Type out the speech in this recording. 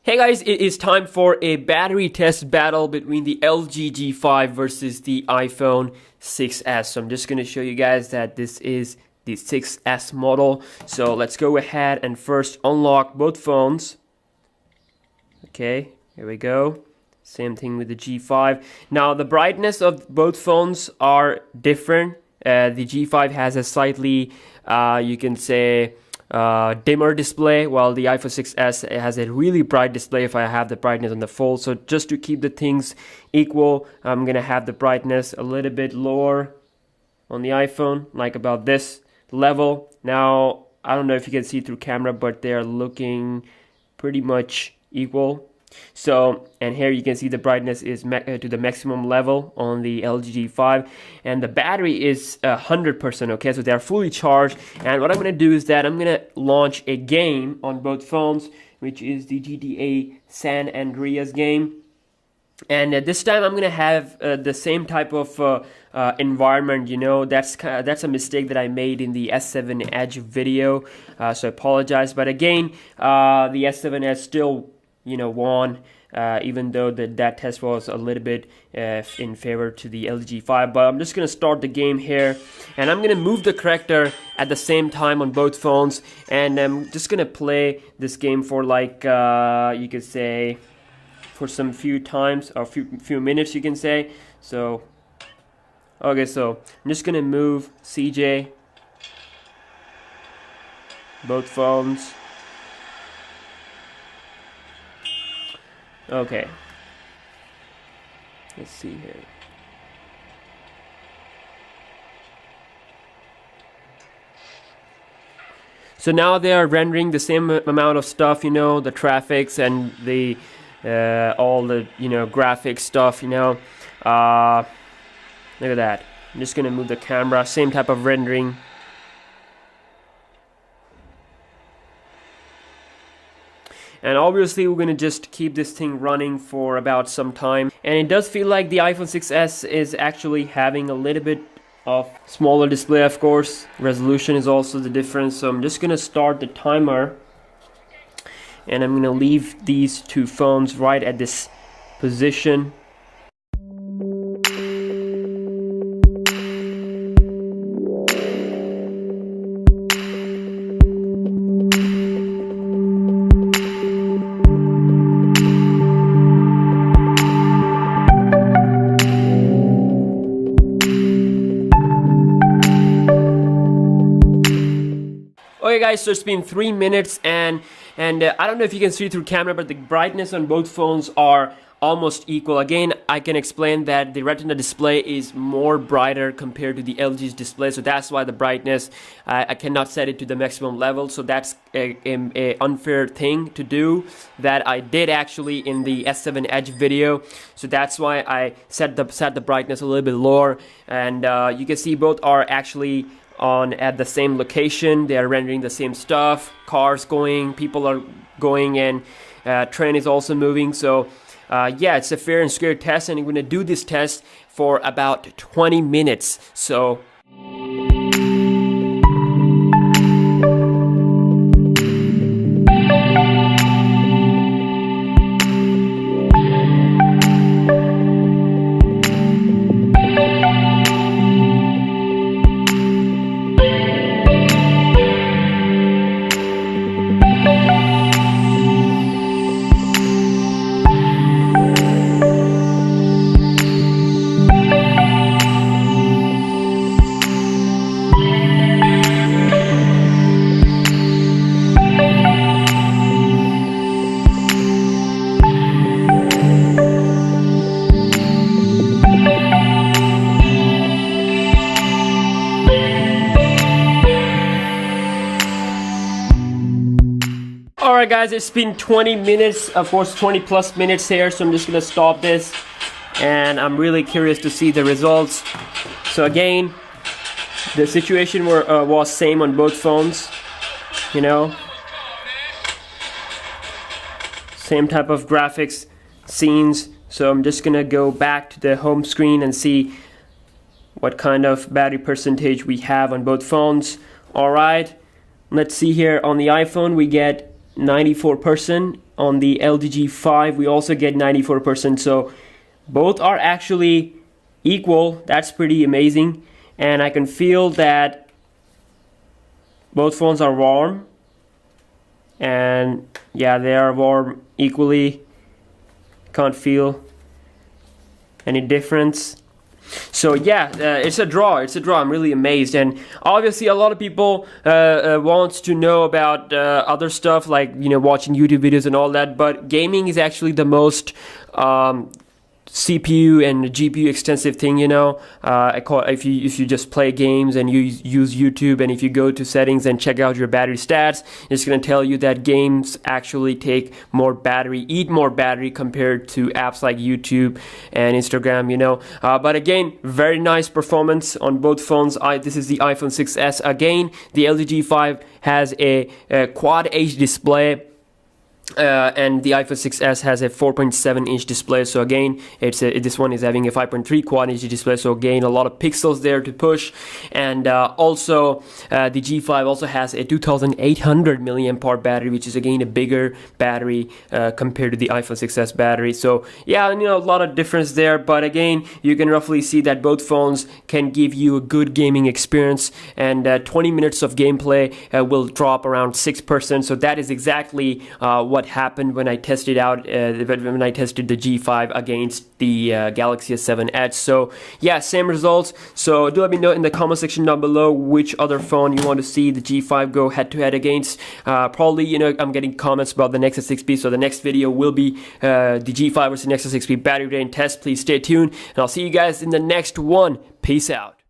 Hey guys, it is time for a battery test battle between the LG G5 versus the iPhone 6s. So I'm just going to show you guys that this is the 6s model. So let's go ahead and first unlock both phones. Okay, here we go. Same thing with the G5. Now the brightness of both phones are different. The G5 has a slightly, you can say, dimmer display, while the iPhone 6s has a really bright display if I have the brightness on the full. So just to keep the things equal, I'm gonna have the brightness a little bit lower on the iPhone, like about this level. Now I don't know if you can see through camera, but they're looking pretty much equal. So, and here you can see the brightness is to the maximum level on the LG G5, and the battery is 100%. Okay, so they are fully charged. And what I'm going to do is that I'm going to launch a game on both phones, which is the GTA San Andreas game. And this time I'm going to have the same type of environment. You know, that's a mistake that I made in the S7 Edge video, so I apologize. But again, the S7 Edge still, you know, won, even though that test was a little bit in favor to the LG G5. But I'm just going to start the game here, and I'm going to move the corrector at the same time on both phones, and I'm just going to play this game for like, you could say, for some few times, or few minutes, you can say. So, okay, so I'm just going to move CJ, both phones. Okay, let's see here. So now they are rendering the same amount of stuff, you know, the traffics and the all the, you know, graphics stuff, you know. Look at that. I'm just gonna move the camera, same type of rendering. And obviously we're going to just keep this thing running for about some time. And it does feel like the iPhone 6s is actually having a little bit of smaller display, of course. Resolution is also the difference. So I'm just going to start the timer. And I'm going to leave these two phones right at this position. Okay guys, so it's been 3 minutes, and I don't know if you can see through camera, but the brightness on both phones are almost equal. Again, I can explain that the Retina display is more brighter compared to the LG's display, so that's why the brightness, I cannot set it to the maximum level. So that's a unfair thing to do that I did actually in the S7 Edge video. So that's why I set the brightness a little bit lower, and you can see both are actually on at the same location. They are rendering the same stuff, cars going, people are going, and train is also moving. So yeah, it's a fair and square test, and I'm going to do this test for about 20 minutes. So alright guys, it's been 20 minutes, of course 20 plus minutes here, so I'm just gonna stop this, and I'm really curious to see the results. So again, the situation was same on both phones, you know, same type of graphics, scenes. So I'm just gonna go back to the home screen and see what kind of battery percentage we have on both phones. Alright, let's see here. On the iPhone we get 94%. On the LG G5 we also get 94%, so both are actually equal. That's pretty amazing, and I can feel that both phones are warm, and yeah, they are warm equally. Can't feel any difference. So yeah, it's a draw. I'm really amazed, and obviously a lot of people wants to know about other stuff, like, you know, watching YouTube videos and all that. But gaming is actually the most CPU and GPU extensive thing, you know. If you just play games and you use YouTube, and if you go to settings and check out your battery stats, it's going to tell you that games actually take more battery, eat more battery compared to apps like YouTube and Instagram, you know. But again, very nice performance on both phones. This is the iPhone 6s. Again, the LG G5 has a Quad H display. And the iPhone 6s has a 4.7 inch display. So again, this one is having a 5.3 quad inch display, so again a lot of pixels there to push. And also the G5 also has a 2800 milliamp hour battery, which is again a bigger battery compared to the iPhone 6s battery. So yeah, you know, a lot of difference there, but again, you can roughly see that both phones can give you a good gaming experience, and 20 minutes of gameplay will drop around 6%. So that is exactly what happened when I tested out when I tested the G5 against the Galaxy S7 Edge. So yeah, same results. So do let me know in the comment section down below which other phone you want to see the G5 go head to head against. Probably, you know, I'm getting comments about the Nexus 6P, so the next video will be the G5 versus Nexus 6P battery drain test. Please stay tuned, and I'll see you guys in the next one. Peace out.